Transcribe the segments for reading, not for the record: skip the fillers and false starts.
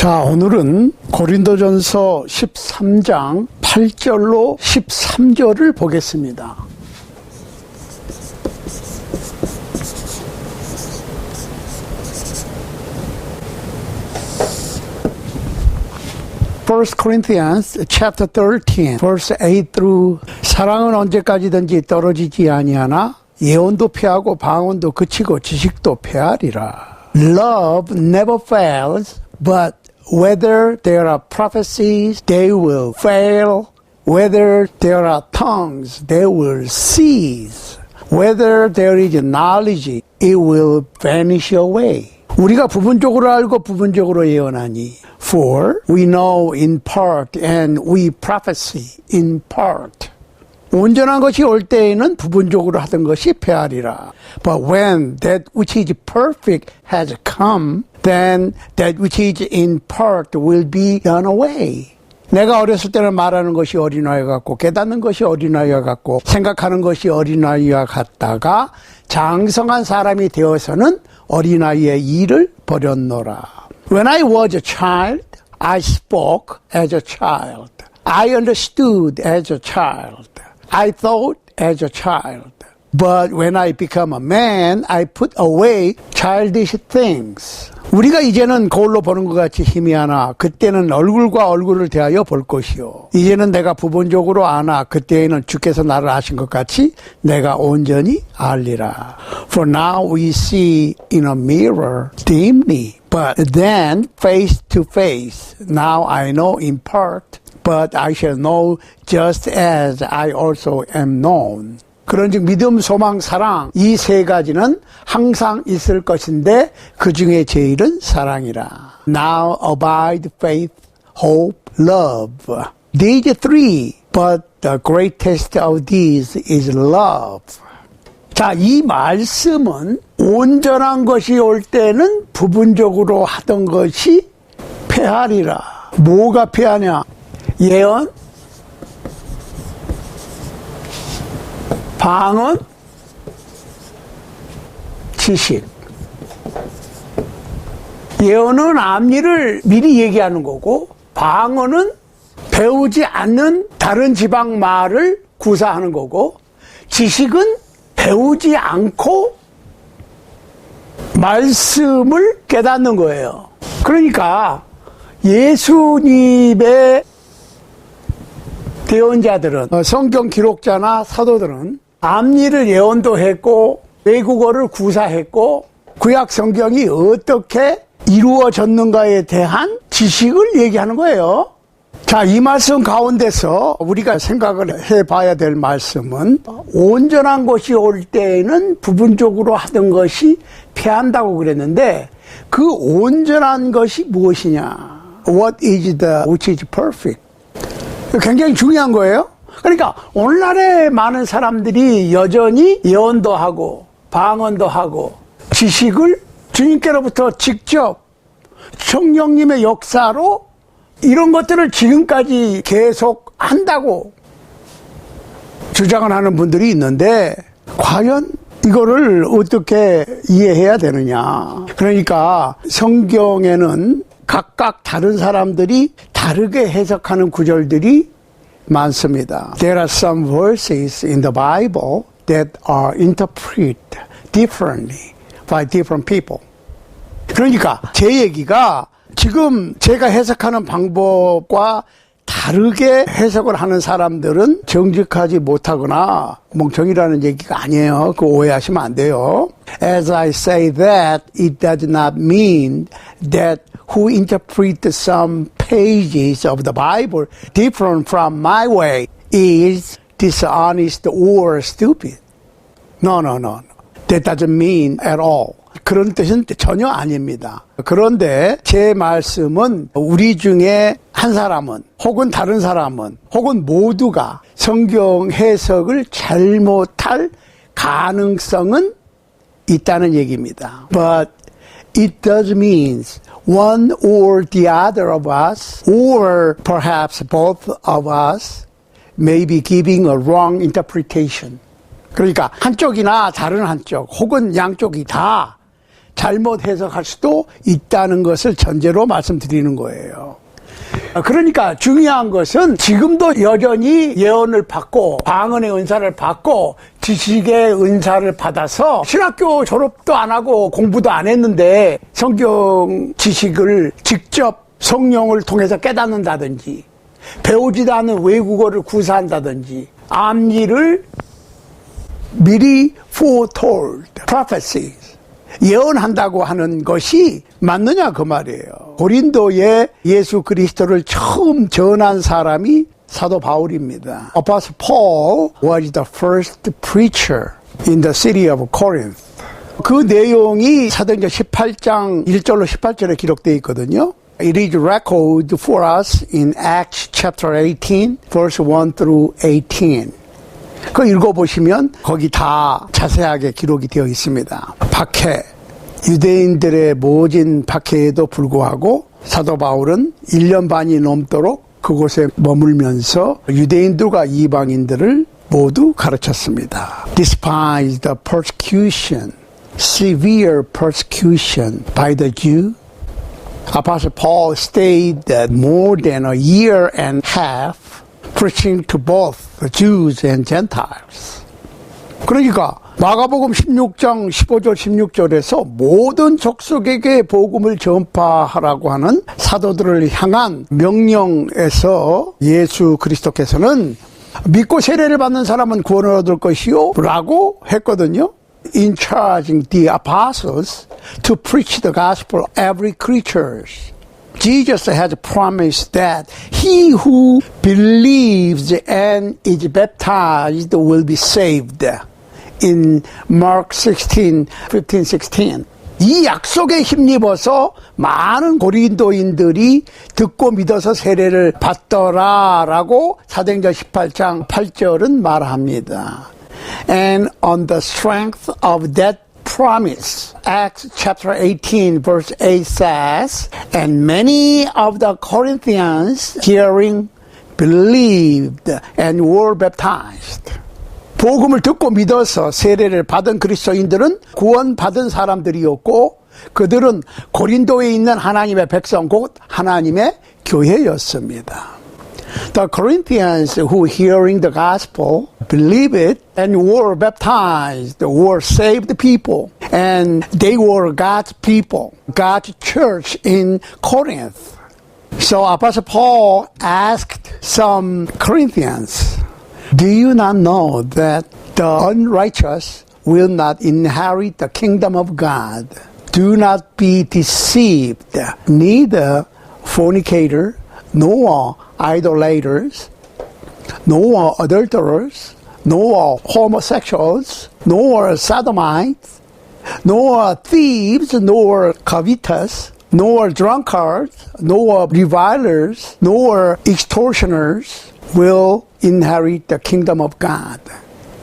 자, 오늘은 고린도전서 13장 8절로 13절을 보겠습니다. First Corinthians chapter 13, verse 8 through 사랑은 언제까지든지 떨어지지 아니하나 예언도 패하고 방언도 그치고 지식도 패하리라. Love never fails, but whether there are prophecies, they will fail. Whether there are tongues, they will cease. Whether there is knowledge, it will vanish away. 우리가 부분적으로 알고 부분적으로 예언하니. For we know in part and we prophesy in part. 온전한 것이 올 때에는 부분적으로 하던 것이 패하리라. But when that which is perfect has come, then that which is in part will be done away. 내가 어렸을 때는 말하는 것이 어린아이 같고 깨닫는 것이 어린아이와 같고 생각하는 것이 어린아이와 같다가 장성한 사람이 되어서는 어린아이의 일을 버렸노라. When I was a child, I spoke as a child. I understood as a child. I thought as a child. But when I become a man, I put away childish things. 우리가 이제는 거울로 보는 것 같이 희미하나 그때는 얼굴과 얼굴을 대하여 볼 것이요. 이제는 내가 부분적으로 아나 그때에는 주께서 나를 아신 것 같이 내가 온전히 알리라. For now we see in a mirror dimly, but then face to face. Now I know in part, but I shall know just as I also am known. 그런즉 믿음, 소망, 사랑 이 세 가지는 항상 있을 것인데 그 중에 제일은 사랑이라. Now abide faith, hope, love. These three, but the greatest of these is love. 자, 이 말씀은 온전한 것이 올 때는 부분적으로 하던 것이 패하리라. 뭐가 패하냐? 예언, 방언, 지식. 예언은 앞일을 미리 얘기하는 거고, 방언은 배우지 않는 다른 지방 말을 구사하는 거고, 지식은 배우지 않고 말씀을 깨닫는 거예요. 그러니까 예수님의 대언자들은, 성경 기록자나 사도들은 앞일을 예언도 했고 외국어를 구사했고 구약 성경이 어떻게 이루어졌는가에 대한 지식을 얘기하는 거예요. 자, 이 말씀 가운데서 우리가 생각을 해봐야 될 말씀은 온전한 것이 올 때에는 부분적으로 하던 것이 패한다고 그랬는데 그 온전한 것이 무엇이냐? What is the which is perfect? 굉장히 중요한 거예요. 그러니까 오늘날에 많은 사람들이 여전히 예언도 하고 방언도 하고 지식을 주님께로부터 직접 성령님의 역사로 이런 것들을 지금까지 계속 한다고 주장을 하는 분들이 있는데 과연 이거를 어떻게 이해해야 되느냐. 그러니까 성경에는 각각 다른 사람들이 다르게 해석하는 구절들이 많습니다. There are some verses in the Bible that are interpreted differently by different people. 그러니까 제 얘기가 지금 제가 해석하는 방법과 다르게 해석을 하는 사람들은 정직하지 못하거나 멍청이라는 얘기가 아니에요. 그거 오해하시면 안 돼요. As I say that, it does not mean that who interpret some pages of the Bible different from my way is dishonest or stupid. No. That doesn't mean at all. 그런 뜻은 전혀 아닙니다. 그런데 제 말씀은 우리 중에 한 사람은 혹은 다른 사람은 혹은 모두가 성경 해석을 잘못할 가능성은 있다는 얘기입니다. But it does mean one or the other of us, or perhaps both of us, may be giving a wrong interpretation. 그러니까 한쪽이나 다른 한쪽, 혹은 양쪽이 다 잘못 해석할 수도 있다는 것을 전제로 말씀드리는 거예요. 그러니까 중요한 것은 지금도 여전히 예언을 받고 방언의 은사를 받고 지식의 은사를 받아서 신학교 졸업도 안 하고 공부도 안 했는데 성경 지식을 직접 성령을 통해서 깨닫는다든지 배우지도 않은 외국어를 구사한다든지 앞일을 미리 foretold, prophecies, 예언한다고 하는 것이 맞느냐 그 말이에요. 고린도에 예수 그리스도를 처음 전한 사람이 사도 바울입니다. Apostle Paul was the first preacher in the city of Corinth. 그 내용이 사도행전 18장 1절로 18절에 기록되어 있거든요. It is recorded for us in Acts chapter 18, verse 1 through 18. 그거 읽어보시면 거기 다 자세하게 기록이 되어 있습니다. 박해, 유대인들의 모진 박해에도 불구하고 사도 바울은 1년 반이 넘도록 그곳에 머물면서 유대인들과 이방인들을 모두 가르쳤습니다. Despite the persecution, severe persecution by the Jew, Apostle Paul stayed more than a year and a half preaching to both the Jews and Gentiles. 그러니까 마가복음 16장 15절 16절에서 모든 족속에게 복음을 전파하라고 하는 사도들을 향한 명령에서 예수 그리스도께서는 믿고 세례를 받는 사람은 구원을 얻을 것이요 라고 했거든요. In charging the apostles to preach the gospel every creature. Jesus has promised that he who believes and is baptized will be saved. In Mark 16, 15, 16. 이 약속에 힘입어서 많은 고린도인들이 듣고 믿어서 세례를 받더라라고 사도행전 18장 8절은 말합니다. And on the strength of that promise, Acts chapter 18 verse 8 says, and many of the Corinthians hearing believed and were baptized. 복음을 듣고 믿어서 세례를 받은 그리스도인들은 구원받은 사람들이었고 그들은 고린도에 있는 하나님의 백성 곧 하나님의 교회였습니다. The Corinthians who hearing the gospel believed it and were baptized were saved people and they were God's people, God's church in Corinth. So Apostle Paul asked some Corinthians, do you not know that the unrighteous will not inherit the kingdom of God? Do not be deceived, neither fornicator, nor idolaters, nor adulterers, nor homosexuals, nor sodomites, nor thieves, nor covetous, nor drunkards, nor revilers, nor extortioners will inherit the kingdom of God.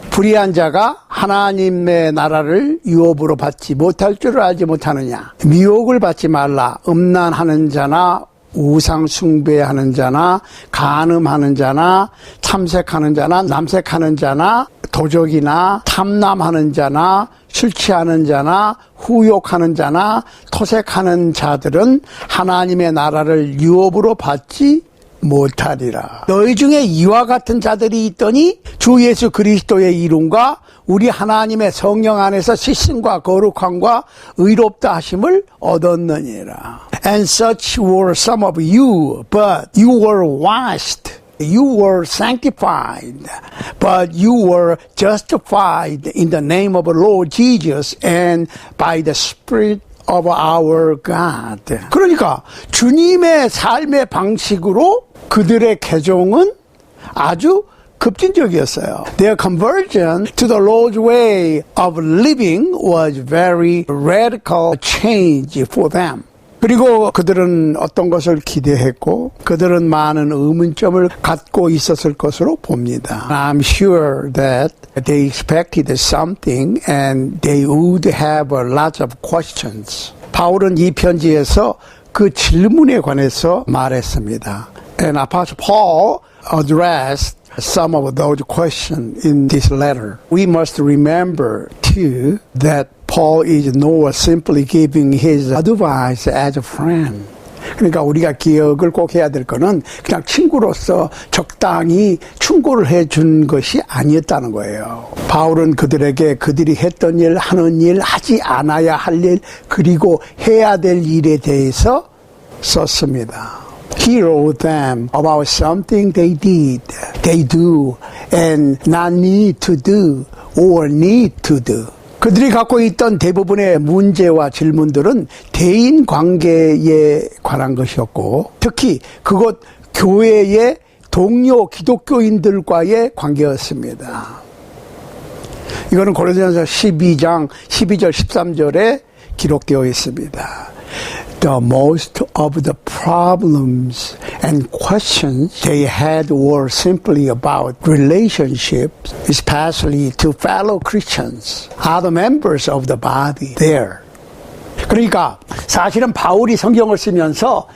불의한 자가 하나님의 나라를 유업으로 받지 못할 줄을 알지 못하느냐. 미혹을 받지 말라. 음란하는 자나 우상 숭배하는 자나 간음하는 자나 탐색하는 자나 남색하는 자나 도적이나 탐남하는 자나 술 취하는 자나 후욕하는 자나 토색하는 자들은 하나님의 나라를 유업으로 받지 못하리라. 너희 중에 이와 같은 자들이 있더니 주 예수 그리스도의 이름과 우리 하나님의 성령 안에서 씻음과 거룩함과 의롭다 하심을 얻었느니라. And such were some of you, but you were washed. You were sanctified, but you were justified in the name of the Lord Jesus and by the Spirit of our God. 그러니까 주님의 삶의 방식으로 그들의 개종은 아주 급진적이었어요. Their conversion to the Lord's way of living was very radical change for them. 그리고 그들은 어떤 것을 기대했고 그들은 많은 의문점을 갖고 있었을 것으로 봅니다. I'm sure that they expected something and they would have a lot of questions. 바울은 이 편지에서 그 질문에 관해서 말했습니다. And Apostle Paul addressed some of those questions in this letter. We must remember too that Paul is nor simply giving his advice as a friend. 그러니까 우리가 기억을 꼭 해야 될 거는 그냥 친구로서 적당히 충고를 해준 것이 아니었다는 거예요. 바울은 그들에게 그들이 했던 일, 하는 일, 하지 않아야 할 일, 그리고 해야 될 일에 대해서 썼습니다. He wrote them about something they did, they do, and not need to do, or need to do. 그들이 갖고 있던 대부분의 문제와 질문들은 대인 관계에 관한 것이었고, 특히 그곳 교회의 동료 기독교인들과의 관계였습니다. 이거는 고린도전서 12장 12절 13절에 기록되어 있습니다. The most of the problems and questions they had were simply about relationships, especially to fellow Christians, other members of the body there. 그러니까 사실은 바울이 성경을 쓰면서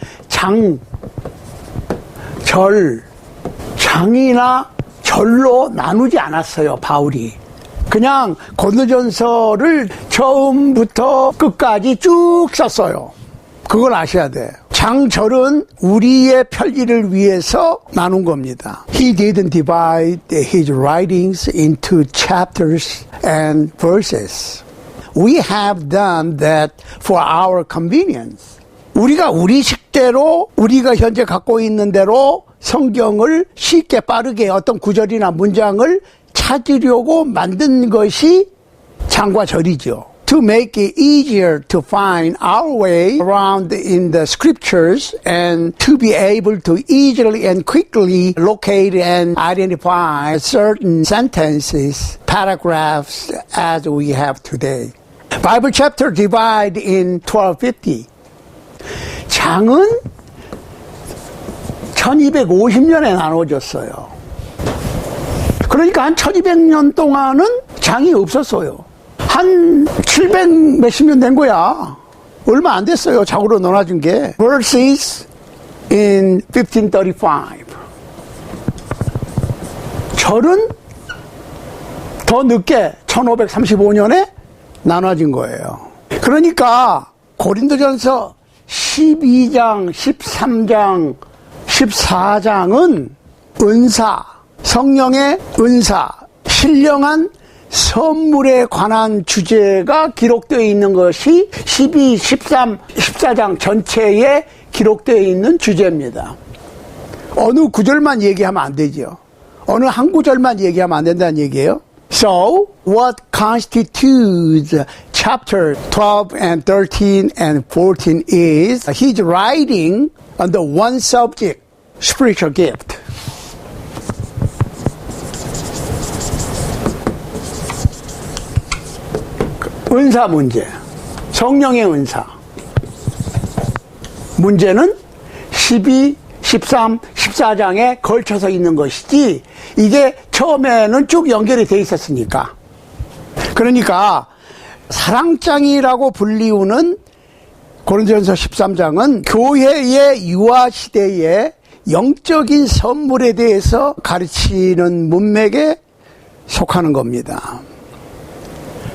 장이나 절로 나누지 않았어요, 바울이. 그냥 고린도전서를 처음부터 끝까지 쭉 썼어요. 그걸 아셔야 돼. 장절은 우리의 편리를 위해서 나눈 겁니다. He didn't divide his writings into chapters and verses. We have done that for our convenience. 우리가 우리 식대로 우리가 현재 갖고 있는 대로 성경을 쉽게 빠르게 어떤 구절이나 문장을 찾으려고 만든 것이 장과 절이죠. To make it easier to find our way around in the scriptures and to be able to easily and quickly locate and identify certain sentences, paragraphs as we have today. Bible chapter divide in 1250. 장은 1250년에 나눠졌어요. 그러니까 한 1200년 동안은 장이 없었어요. 한 700 몇십 년 된 거야. 얼마 안 됐어요. 장으로 나눠준 게. Verses in 1535. 절은 더 늦게 1535년에 나눠진 거예요. 그러니까 고린도전서 12장, 13장, 14장은 은사, 성령의 은사, 신령한 선물에 관한 주제가 기록되어 있는 것이 12, 13, 14장 전체에 기록되어 있는 주제입니다. 어느 구절만 얘기하면 안 되죠. 어느 한 구절만 얘기하면 안 된다는 얘기예요. So, what constitutes chapter 12 and 13 and 14 is his writing on the one subject, spiritual gift. 은사 문제, 성령의 은사. 문제는 12, 13, 14장에 걸쳐서 있는 것이지 이게 처음에는 쭉 연결이 돼 있었으니까. 그러니까 사랑장이라고 불리우는 고린도전서 13장은 교회의 유아 시대의 영적인 선물에 대해서 가르치는 문맥에 속하는 겁니다.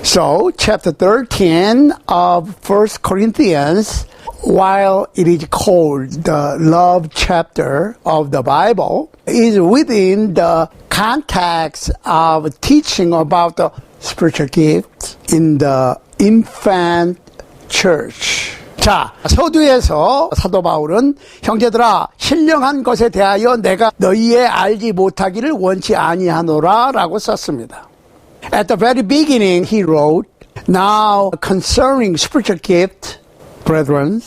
So, chapter 13 of 1 Corinthians, while it is called the love chapter of the Bible, is within the context of teaching about the spiritual gifts in the infant church. 자, 서두에서 사도 바울은 형제들아 신령한 것에 대하여 내가 너희의 알지 못하기를 원치 아니하노라 라고 썼습니다. At the very beginning he wrote, Now concerning spiritual gift, brethren,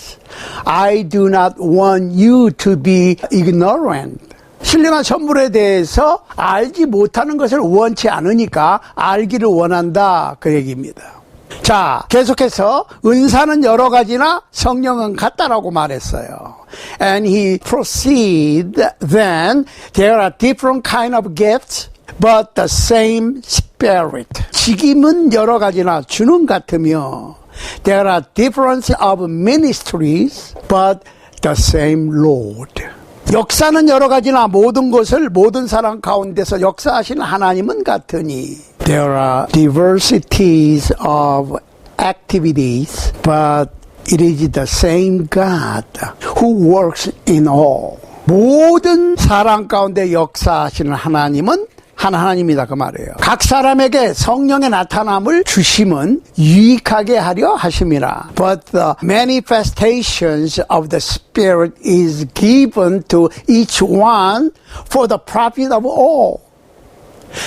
I do not want you to be ignorant. 신령한 선물에 대해서 알지 못하는 것을 원치 않으니까 알기를 원한다 그 얘기입니다. 자, 계속해서 은사는 여러 가지나 성령은 같다라고 말했어요. And he proceed then there are different kind of gifts but the same spirit. 직임은 여러 가지나 주는 같으며 there are difference of ministries but the same Lord. 역사는 여러 가지나 모든 것을 모든 사람 가운데서 역사하시는 하나님은 같으니 there are diversities of activities, but it is the same God who works in all. 모든 사람 가운데 역사하시는 하나님은 한 하나님이다 그 말이에요. 각 사람에게 성령의 나타남을 주심은 유익하게 하려 하심이라. But the manifestations of the Spirit is given to each one for the profit of all.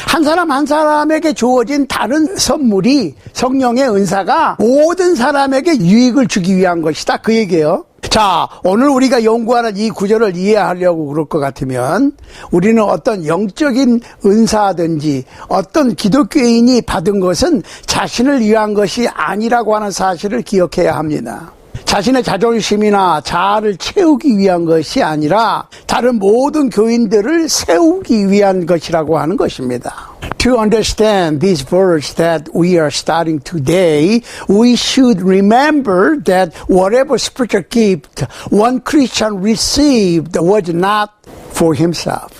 한 사람 한 사람에게 주어진 다른 선물이 성령의 은사가 모든 사람에게 유익을 주기 위한 것이다 그 얘기예요. 자, 오늘 우리가 연구하는 이 구절을 이해하려고 그럴 것 같으면 우리는 어떤 영적인 은사든지 어떤 기독교인이 받은 것은 자신을 위한 것이 아니라고 하는 사실을 기억해야 합니다. 자신의 자존심이나 자아를 채우기 위한 것이 아니라 다른 모든 교인들을 세우기 위한 것이라고 하는 것입니다. To understand this verse that we are starting today, we should remember that whatever spiritual gift one Christian received was not for himself,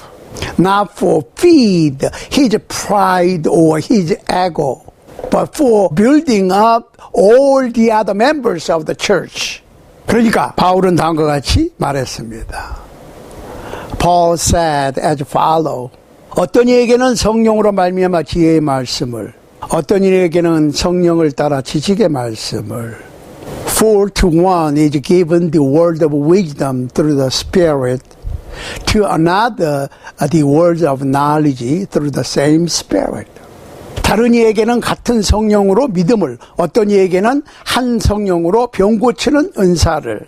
not for feed his pride or his ego, but for building up all the other members of the church. 그러니까 바울은 다음과 같이 말했습니다. Paul said as follows. 어떤 이에게는 성령으로 말미암아 지혜의 말씀을, 어떤 이에게는 성령을 따라 지식의 말씀을. For to one is given the word of wisdom through the Spirit, to another the word of knowledge through the same Spirit. 다른 이에게는 같은 성령으로 믿음을, 어떤 이에게는 한 성령으로 병 고치는 은사를.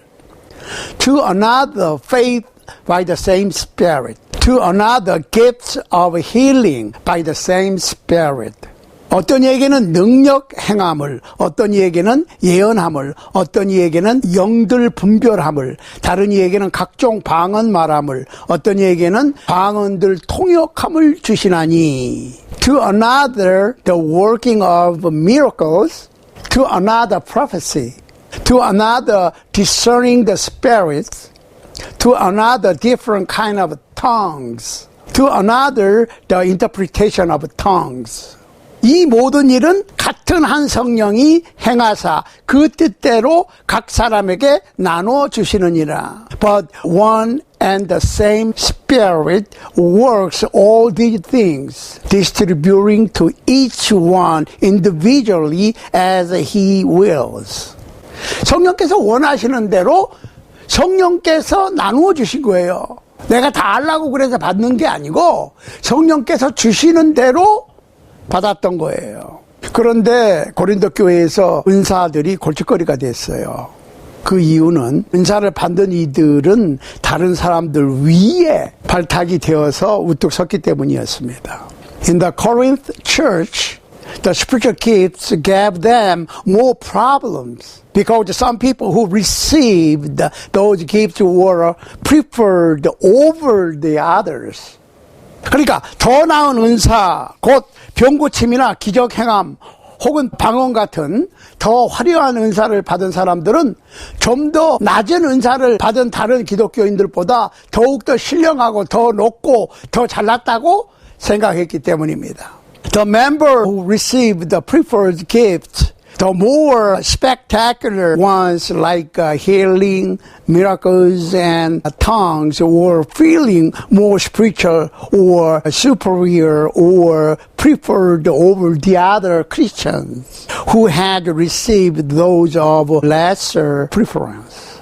To another faith by the same Spirit. To another gifts of healing by the same Spirit. 어떤 이에게는 능력 행함을, 어떤 이에게는 예언함을, 어떤 이에게는 영들 분별함을, 다른 이에게는 각종 방언 말함을, 어떤 이에게는 방언들 통역함을 주시나니. To another the working of miracles, to another prophecy, to another discerning the spirits, to another different kind of tongues, to another the interpretation of tongues. 이 모든 일은 같은 한 성령이 행하사 그 뜻대로 각 사람에게 나눠 주시느니라. But one and the same Spirit works all these things, distributing to each one individually as He wills. 성령께서 원하시는 대로 성령께서 나누어 주신 거예요. 내가 다 알라고 그래서 받는 게 아니고 성령께서 주시는 대로 받았던 거예요. 그런데 고린도 교회에서 은사들이 골칫거리가 됐어요. 그 이유는 은사를 받은 이들은 다른 사람들 위에 발탁이 되어서 우뚝 섰기 때문이었습니다. In the Corinth church, the spiritual gifts gave them more problems because some people who received those gifts were preferred over the others. 그러니까 더 나은 은사, 곧 병고침이나 기적행함 혹은 방언 같은 더 화려한 은사를 받은 사람들은 좀 더 낮은 은사를 받은 다른 기독교인들보다 더욱더 신령하고 더 높고 더 잘났다고 생각했기 때문입니다. The member who received the preferred gift, the more spectacular ones like healing, miracles, and tongues were feeling more spiritual or superior or preferred over the other Christians who had received those of lesser preference.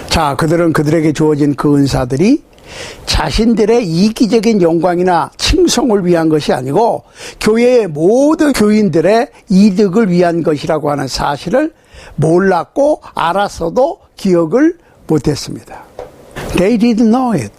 자, 그들은 그들에게 주어진 그 은사들이 자신들의 이기적인 영광이나 칭송을 위한 것이 아니고 교회의 모든 교인들의 이득을 위한 것이라고 하는 사실을 몰랐고 알았어도 기억을 못했습니다. They didn't know it.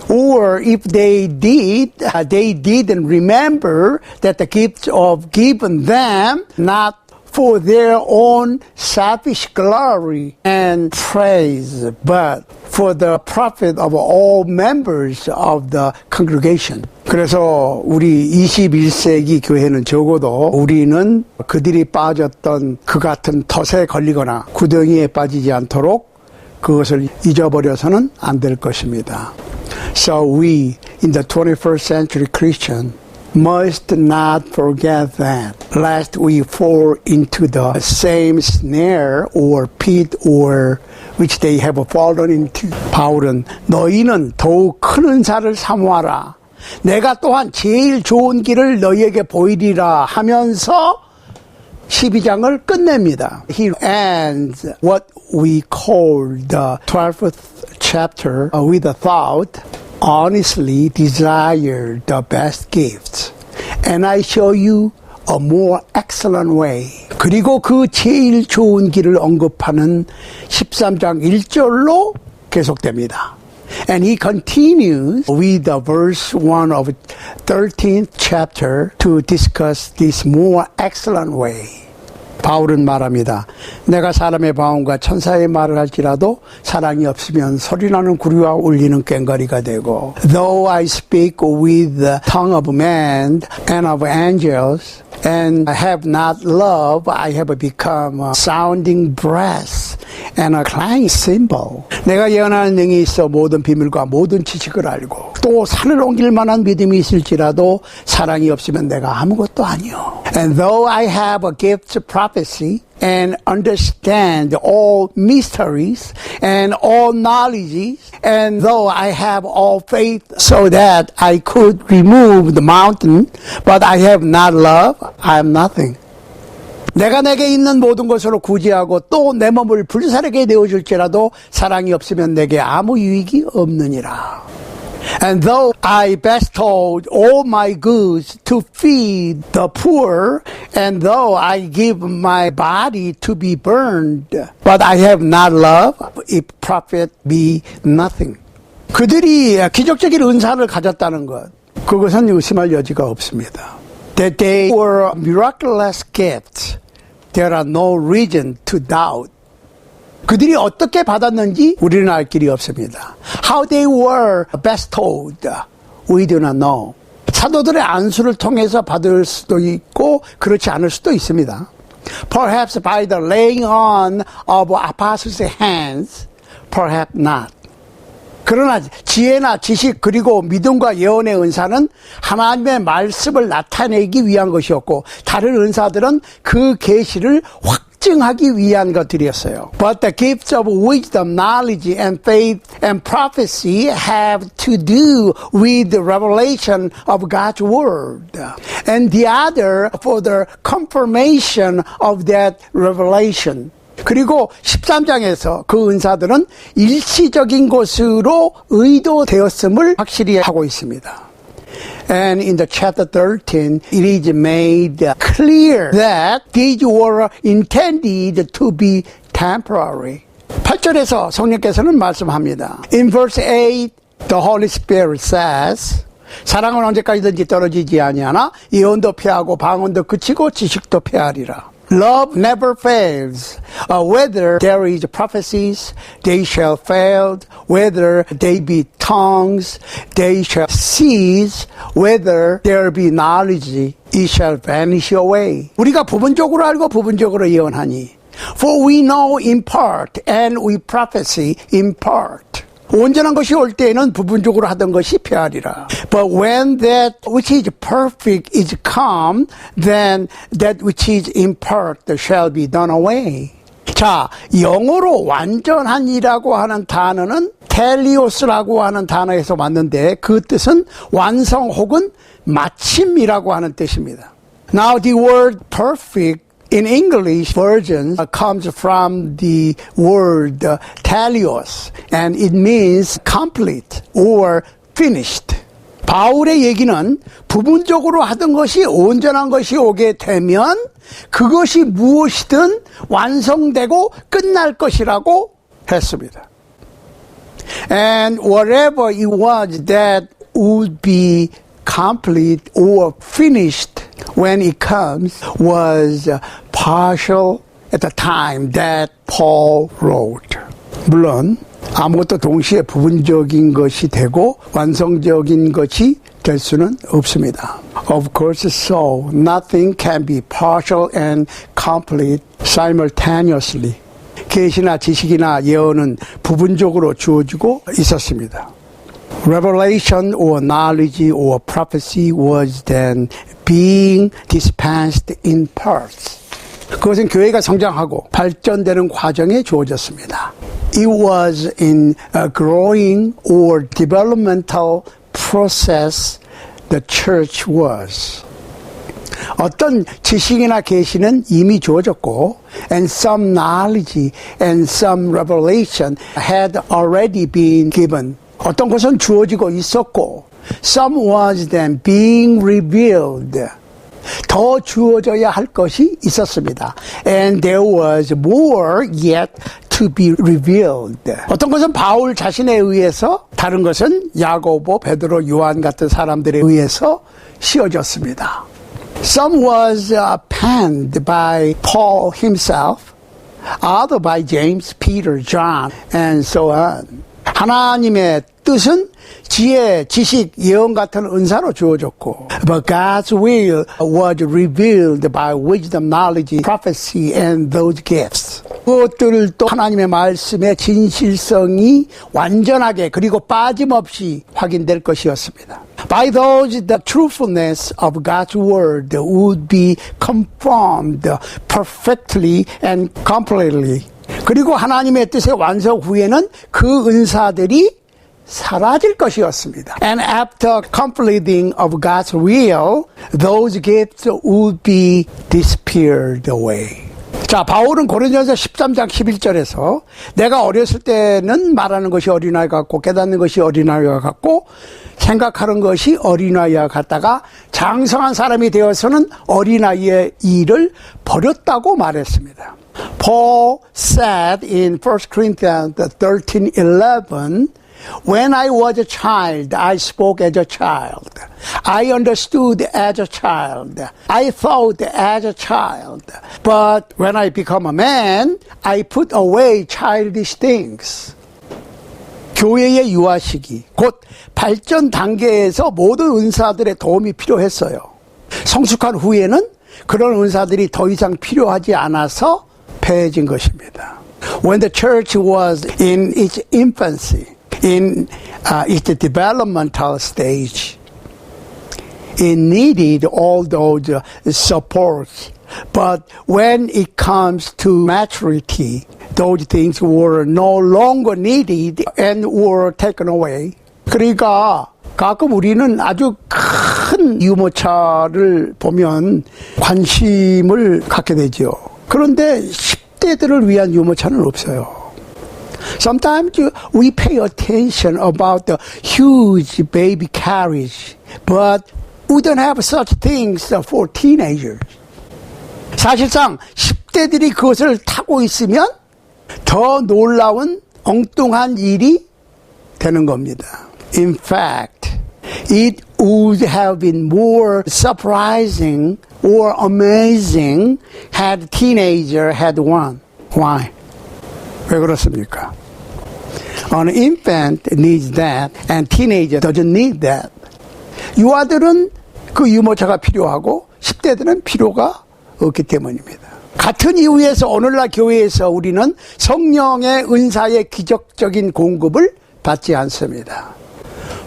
Or if they did, they didn't remember that the gifts of given them not for their own selfish glory and praise, but for the profit of all members of the congregation. 그래서 우리 21세기 교회는 적어도 우리는 그들이 빠졌던 그 같은 덫에 걸리거나 구덩이에 빠지지 않도록 그것을 잊어버려서는 안 될 것입니다. So we, in the 21st century Christian, must not forget that, lest we fall into the same snare or pit or which they have fallen into. 바울은 너희는 더욱 큰 은사를 사모하라. 내가 또한 제일 좋은 길을 너희에게 보이리라 하면서 12장을 끝냅니다. He ends what we call the 12th chapter with the thought, honestly desire the best gifts, and I show you a more excellent way. 그리고 그 제일 좋은 길을 언급하는 13장 1절로 계속됩니다. And he continues with the verse 1 of 13th chapter to discuss this more excellent way. 바울은 말합니다. 내가 사람의 방언과 천사의 말을 할지라도 사랑이 없으면 소리나는 구리와 울리는 꽹과리가 되고 Though I speak with the tongue of man and of angels and have not love, I have become a sounding brass and a clanging cymbal. 내가 예언하는 능이 있어 모든 비밀과 모든 지식을 알고 또 산을 옮길 만한 믿음이 있을지라도 사랑이 없으면 내가 아무것도 아니요. And though I have a gift of prophecy and understand all mysteries and all knowledge, and though I have all faith so that I could remove the mountain, but I have not love, I am nothing. 내가 내게 있는 모든 것으로 구제하고 또 내 몸을 불사르게 내어줄지라도 사랑이 없으면 내게 아무 유익이 없느니라. And though I bestowed all my goods to feed the poor, and though I give my body to be burned, but I have not love, it profit me nothing. 그들이 기적적인 은사를 가졌다는 것, 그것은 의심할 여지가 없습니다. That they were miraculous gifts, there are no reason to doubt. 그들이 어떻게 받았는지 우리는 알 길이 없습니다. How they were bestowed, we do not know. 사도들의 안수를 통해서 받을 수도 있고 그렇지 않을 수도 있습니다. Perhaps by the laying on of apostles' hands, perhaps not. 그러나 지혜나 지식 그리고 믿음과 예언의 은사는 하나님의 말씀을 나타내기 위한 것이었고 다른 은사들은 그 계시를 확증하기 위한 것들이었어요. But the gifts of wisdom, knowledge, and faith and prophecy have to do with the revelation of God's word. And the other for the confirmation of that revelation. 그리고 13장에서 그 은사들은 일시적인 것으로 의도되었음을 확실히 하고 있습니다. And in the chapter 13, it is made clear that these were intended to be temporary. 8절에서 성령께서는 말씀합니다. In verse 8, the Holy Spirit says, 사랑은 언제까지든지 떨어지지 아니하나 예언도 패하고 방언도 그치고 지식도 패하리라. Love never fails. Whether there is prophecies, they shall fail. Whether they be tongues, they shall cease. Whether there be knowledge, it shall vanish away. 우리가 부분적으로 알고 부분적으로 예언하니. For we know in part, and we prophesy in part. 온전한 것이 올 때에는 부분적으로 하던 것이 패하리라. But when that which is perfect is come, then that which is in part shall be done away. 자, 영어로 완전한이라고 하는 단어는 텔리오스라고 하는 단어에서 왔는데 그 뜻은 완성 혹은 마침이라고 하는 뜻입니다. Now the word perfect in English versions comes from the word telios, and it means complete or finished. 바울의 얘기는 부분적으로 하던 것이 온전한 것이 오게 되면 그것이 무엇이든 완성되고 끝날 것이라고 했습니다. And whatever it was that would be complete or finished when it comes was partial at the time that Paul wrote. 물론 아무것도 동시에 부분적인 것이 되고 완성적인 것이 될 수는 없습니다. Of course so. Nothing can be partial and complete simultaneously. 계시나 지식이나 예언은 부분적으로 주어지고 있었습니다. Revelation or knowledge or prophecy was then being dispensed in parts. 그것은 교회가 성장하고 발전되는 과정에 주어졌습니다. It was in a growing or developmental process the church was. 어떤 지식이나 계시는 이미 주어졌고 and some knowledge and some revelation had already been given. 어떤 것은 주어지고 있었고 some was then being revealed. 더 주어져야 할 것이 있었습니다. And there was more yet to be revealed. 어떤 것은 바울 자신에 의해서, 다른 것은 야고보, 베드로, 요한 같은 사람들에 의해서 씌워졌습니다. Some was penned by Paul himself, other by James, Peter, John, and so on. 하나님의 뜻은 지혜, 지식, 예언 같은 은사로 주어졌고 But God's will was revealed by wisdom, knowledge, prophecy, and those gifts. 그것들도 하나님의 말씀의 진실성이 완전하게 그리고 빠짐없이 확인될 것이었습니다. By those, the truthfulness of God's word would be confirmed perfectly and completely. 그리고 하나님의 뜻의 완성 후에는 그 은사들이 사라질 것이었습니다. And after completing of God's will, those gifts would be disappeared away. 자, 바울은 고린도전서 13장 11절에서 내가 어렸을 때는 말하는 것이 어린아이 같고 깨닫는 것이 어린아이와 같고 생각하는 것이 어린아이와 같다가 장성한 사람이 되어서는 어린아이의 일을 버렸다고 말했습니다. Paul said in 1 Corinthians 13:11, When I was a child, I spoke as a child. I understood as a child. I thought as a child. But when I become a man, I put away childish things. 교회의 유아 시기, 곧 발전 단계에서 모든 은사들의 도움이 필요했어요. 성숙한 후에는 그런 은사들이 더 이상 필요하지 않아서 폐해진 것입니다. When the church was in its infancy, in its developmental stage, it needed all those supports. But when it comes to maturity, those things were no longer needed and were taken away. 그러니까 가끔 우리는 아주 큰 유모차를 보면 관심을 갖게 되죠. 그런데 10대들을 위한 유모차는 없어요. Sometimes we pay attention about the huge baby carriage, but we don't have such things for teenagers. 사실상 10대들이 그것을 타고 있으면 더 놀라운 엉뚱한 일이 되는 겁니다. In fact, it would have been more surprising or amazing had teenager had one. Why? 왜 그렇습니까? An infant needs that and teenager doesn't need that. 유아들은 그 유모차가 필요하고 10대들은 필요가 없기 때문입니다. 같은 이유에서 오늘날 교회에서 우리는 성령의 은사의 기적적인 공급을 받지 않습니다.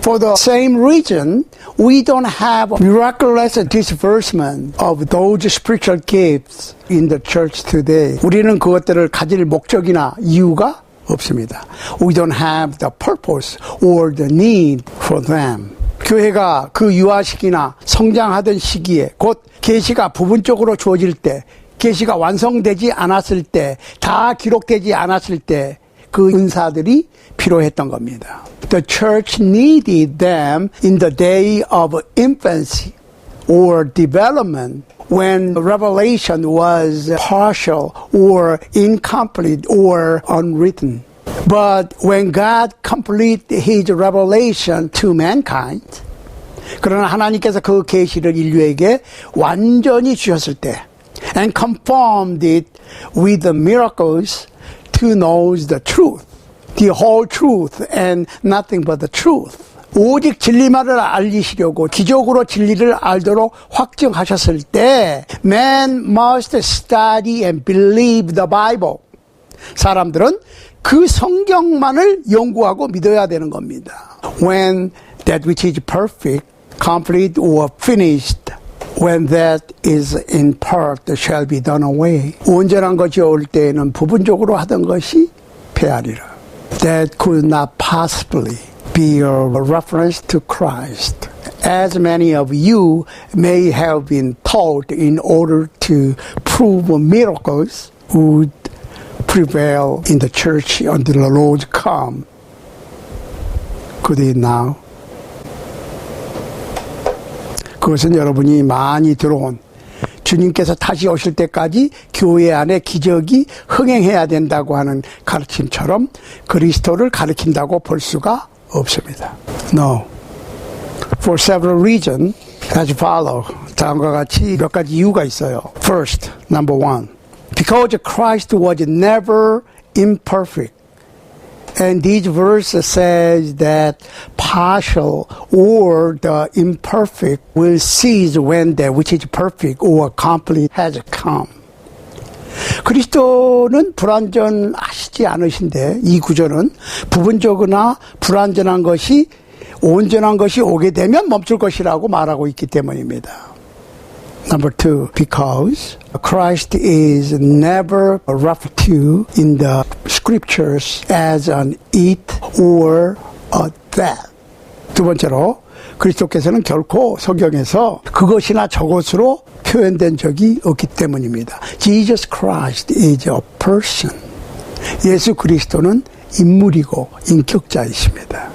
For the same reason, we don't have miraculous disbursement of those spiritual gifts in the church today. 우리는 그것들을 가질 목적이나 이유가 없습니다. We don't have the purpose or the need for them. 교회가 그 유아시기나 성장하던 시기에 곧 계시가 부분적으로 주어질 때, 계시가 완성되지 않았을 때, 다 기록되지 않았을 때 그 은사들이 필요했던 겁니다. The church needed them in the day of infancy or development when revelation was partial or incomplete or unwritten. But when God completed His revelation to mankind, 그러나 하나님께서 그 계시를 인류에게 완전히 주셨을 때 and confirmed it with the miracles to know the truth, the whole truth and nothing but the truth. 오직 진리만을 알리시려고 기적으로 진리를 알도록 확증하셨을 때 Man must study and believe the Bible. 사람들은 그 성경만을 연구하고 믿어야 되는 겁니다. When that which is perfect, complete or finished, when that is in part shall be done away. 온전한 것이 올 때에는 부분적으로 하던 것이 패하리라. That could not possibly be a reference to Christ. As many of you may have been taught in order to prove miracles would prevail in the church until the Lord come. Could it now? 그것은 여러분이 많이 들어온 주님께서 다시 오실 때까지 교회 안에 기적이 흥행해야 된다고 하는 가르침처럼 그리스도를 가르친다고 볼 수가 없습니다. No. For several reasons as follow. 다음과 같이 몇 가지 이유가 있어요. First, number one. Because Christ was never imperfect. And this verse says that partial or the imperfect will cease when that which is perfect or complete has come. 그리스도는 불완전하시지 않으신데 이 구절은 부분적이나 불완전한 것이 온전한 것이 오게 되면 멈출 것이라고 말하고 있기 때문입니다. Number two, because Christ is never referred to in the scriptures as an it or a that. 두 번째로, 그리스도께서는 결코 성경에서 그것이나 저것으로 표현된 적이 없기 때문입니다. Jesus Christ is a person. 예수 그리스도는 인물이고 인격자이십니다.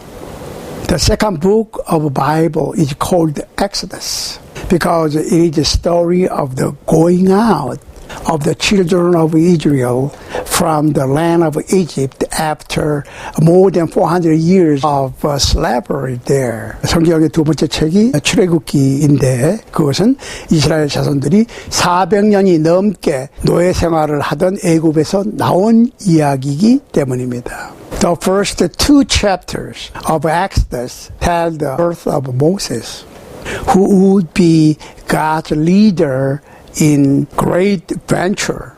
The second book of the Bible is called Exodus because it is the story of the going out of the children of Israel from the land of Egypt after more than 400 years of slavery there. 성경의 두 번째 책이 출애굽기인데 그것은 이스라엘 자손들이 400년이 넘게 노예 생활을 하던 애굽에서 나온 이야기이기 때문입니다. The first two chapters of Exodus tell the birth of Moses, who would be God's leader in great venture.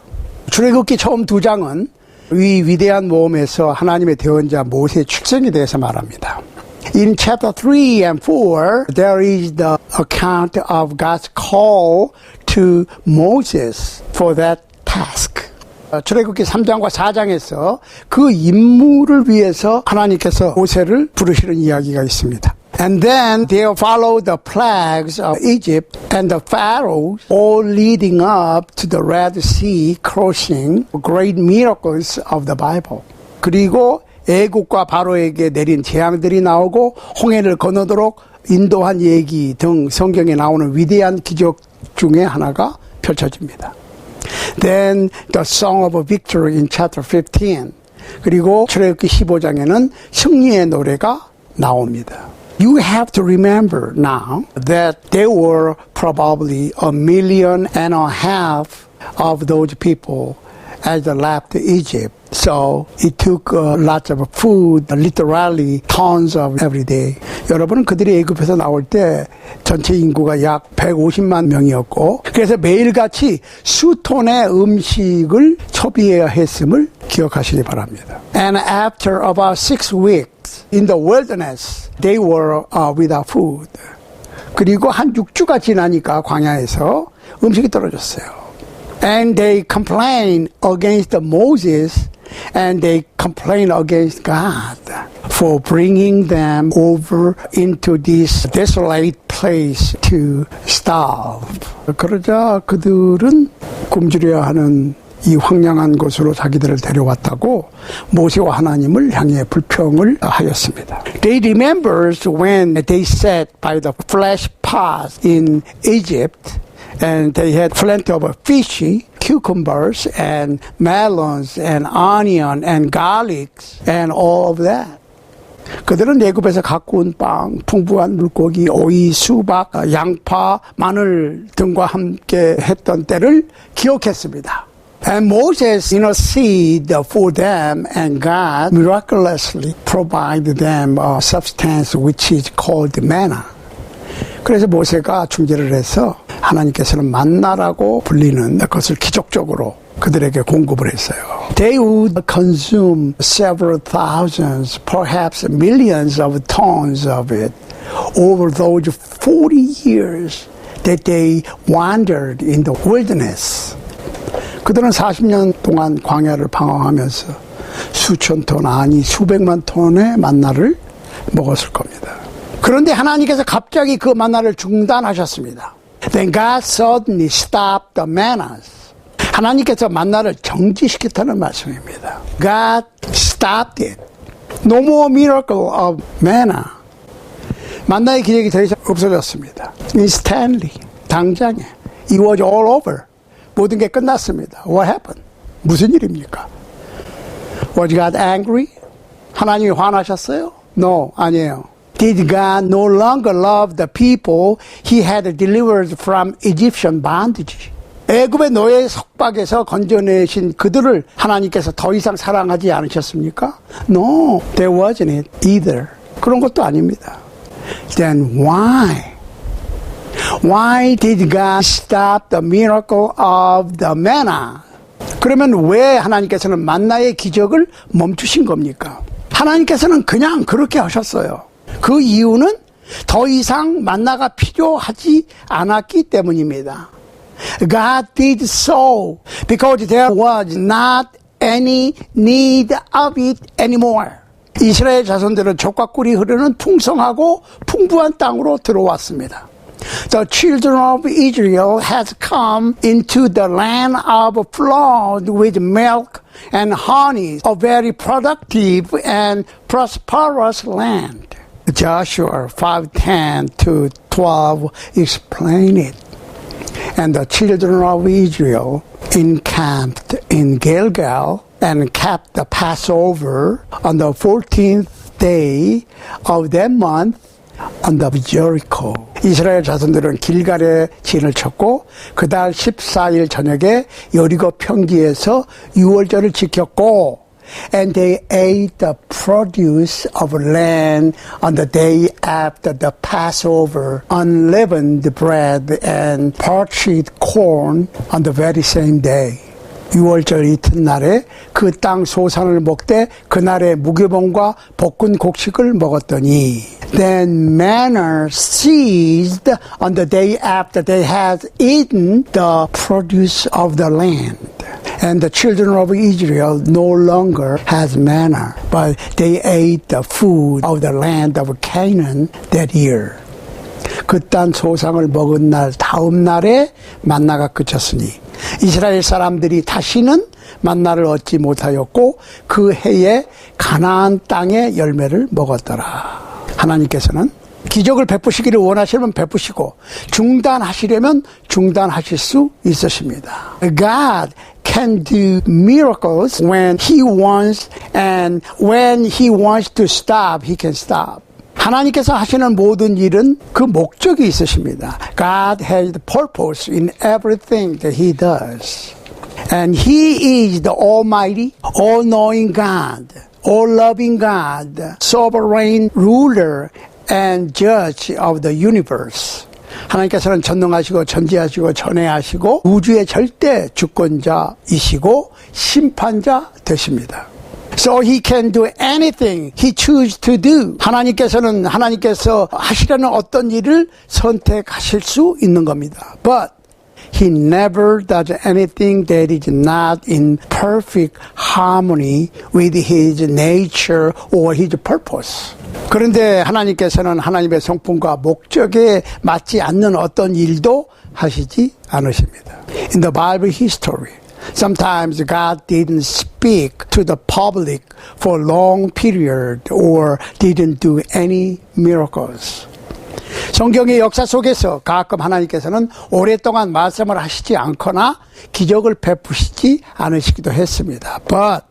출애굽기 처음 두 장은 이 위대한 모험에서 하나님의 대언자 모세의 출생에 대해서 말합니다. In chapter 3 and 4, there is the account of God's call to Moses for that task. 출애굽기 3장과 4장에서 그 임무를 위해서 하나님께서 모세를 부르시는 이야기가 있습니다. And then they follow the plagues of Egypt and the pharaohs, all leading up to the Red Sea crossing, great miracles of the Bible. 그리고 애국과 바로에게 내린 재앙들이 나오고 홍해를 건너도록 인도한 얘기 등 성경에 나오는 위대한 기적 중에 하나가 펼쳐집니다. Then the Song of Victory in chapter 15. 그리고 출애굽기 15장에는 승리의 노래가 나옵니다. You have to remember now that there were probably 1.5 million of those people as they left Egypt. So it took lots of food, literally tons of every day. 여러분은 그들이 애굽에서 나올 때 전체 인구가 약 150만 명이었고 그래서 매일같이 수톤의 음식을 소비해야 했음을 기억하시기 바랍니다. And after about 6 weeks in the wilderness, they were without food. 그리고 한 6주가 지나니까 광야에서 음식이 떨어졌어요. And they complained against Moses and they complained against God for bringing them over into this desolate place to starve. 그러자 그들은 굶주려야 하는 이 황량한 곳으로 자기들을 데려왔다고 모세와 하나님을 향해 불평을 하였습니다. They remembers when they sat by the flesh pots in Egypt and they had plenty of fish, cucumbers and melons and onion and garlics and all of that. 그들은 애굽에서 갖고 온 빵, 풍부한 물고기, 오이, 수박, 양파, 마늘 등과 함께 했던 때를 기억했습니다. And Moses interceded for them and God miraculously provided them a substance which is called manna. 그래서 모세가 중재를 해서 하나님께서는 만나라고 불리는 것을 기적적으로 그들에게 공급을 했어요. They would consume several thousands, perhaps millions of tons of it over those 40 years that they wandered in the wilderness. 그들은 40년 동안 광야를 방황하면서 수천 톤, 아니 수백만 톤의 만나를 먹었을 겁니다. 그런데 하나님께서 갑자기 그 만나를 중단하셨습니다. Then God suddenly stopped the mannas. 하나님께서 만나를 정지시켰다는 말씀입니다. God stopped it. No more miracle of manna. 만나의 기적이 더 이상 없어졌습니다. Instantly. 당장에. It was all over. 모든 게 끝났습니다. What happened? 무슨 일입니까? Was God angry? 하나님이 화나셨어요? No, 아니에요. Did God no longer love the people He had delivered from Egyptian bondage? 애굽의 노예 속박에서 건져내신 그들을 하나님께서 더 이상 사랑하지 않으셨습니까? No, there wasn't it either. 그런 것도 아닙니다. Then why? Why did God stop the miracle of the manna? 그러면 왜 하나님께서는 만나의 기적을 멈추신 겁니까? 하나님께서는 그냥 그렇게 하셨어요. 그 이유는 더 이상 만나가 필요하지 않았기 때문입니다. God did so because there was not any need of it anymore. 이스라엘 자손들은 젖과 꿀이 흐르는 풍성하고 풍부한 땅으로 들어왔습니다. The children of Israel has come into the land of flowed with milk and honey, a very productive and prosperous land. Joshua 5:10 to 12 explain it. And the children of Israel encamped in Gilgal and kept the Passover on the 14th day of that month on the Jericho. 이스라엘 자손들은 길갈에 진을 쳤고 그 달 14일 저녁에 여리고 평지에서 유월절을 지켰고 and they ate the produce of land on the day after the Passover, unleavened bread and parched corn on the very same day. 6월절 이튿날에 그 땅 소산을 먹되 그날의 무교병과 볶은 곡식을 먹었더니 Then manna ceased on the day after they had eaten the produce of the land. And the children of Israel no longer has manna, but they ate the food of the land of Canaan that year. 그 땅 소상을 먹은 날 다음 날에 만나가 그쳤으니 이스라엘 사람들이 다시는 만나를 얻지 못하였고 그 해에 가나안 땅의 열매를 먹었더라. 하나님께서는 기적을 베푸시기를 원하시면 베푸시고 중단하시려면 중단하실 수 있으십니다. God can do miracles when He wants, and when He wants to stop, He can stop. 하나님께서 하시는 모든 일은 그 목적이 있으십니다. God has the purpose in everything that He does. And He is the Almighty, all-knowing God, all-loving God, sovereign ruler, and judge of the universe. 하나님께서는 전능하시고 전지하시고 전능하시고 우주의 절대 주권자이시고 심판자 되십니다. So he can do anything he chooses to do. 하나님께서 하시려는 어떤 일을 선택하실 수 있는 겁니다. But he never does anything that is not in perfect harmony with his nature or his purpose. 그런데 하나님께서는 하나님의 성품과 목적에 맞지 않는 어떤 일도 하시지 않으십니다. In the Bible history, sometimes God didn't speak to the public for a long period or didn't do any miracles. 성경의 역사 속에서 가끔 하나님께서는 오랫동안 말씀을 하시지 않거나 기적을 베푸시지 않으시기도 했습니다. But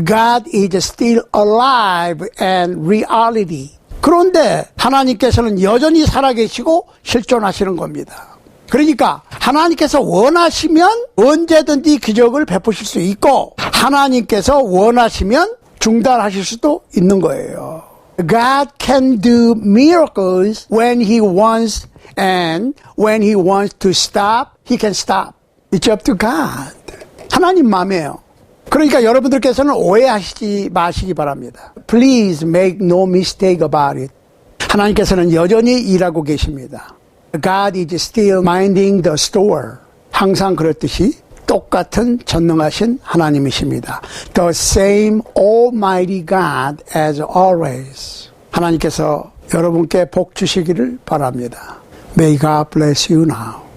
God is still alive and reality. 그런데 하나님께서는 여전히 살아계시고 실존하시는 겁니다. 그러니까 하나님께서 원하시면 언제든지 기적을 베푸실 수 있고 하나님께서 원하시면 중단하실 수도 있는 거예요. God can do miracles when He wants, and when He wants to stop, He can stop. It's up to God. 하나님 마음이에요. 그러니까 여러분들께서는 오해하시지 마시기 바랍니다. Please make no mistake about it. 하나님께서는 여전히 일하고 계십니다. God is still minding the store. 항상 그렇듯이 똑같은 전능하신 하나님이십니다. The same Almighty God as always. 하나님께서 여러분께 복 주시기를 바랍니다. May God bless you now.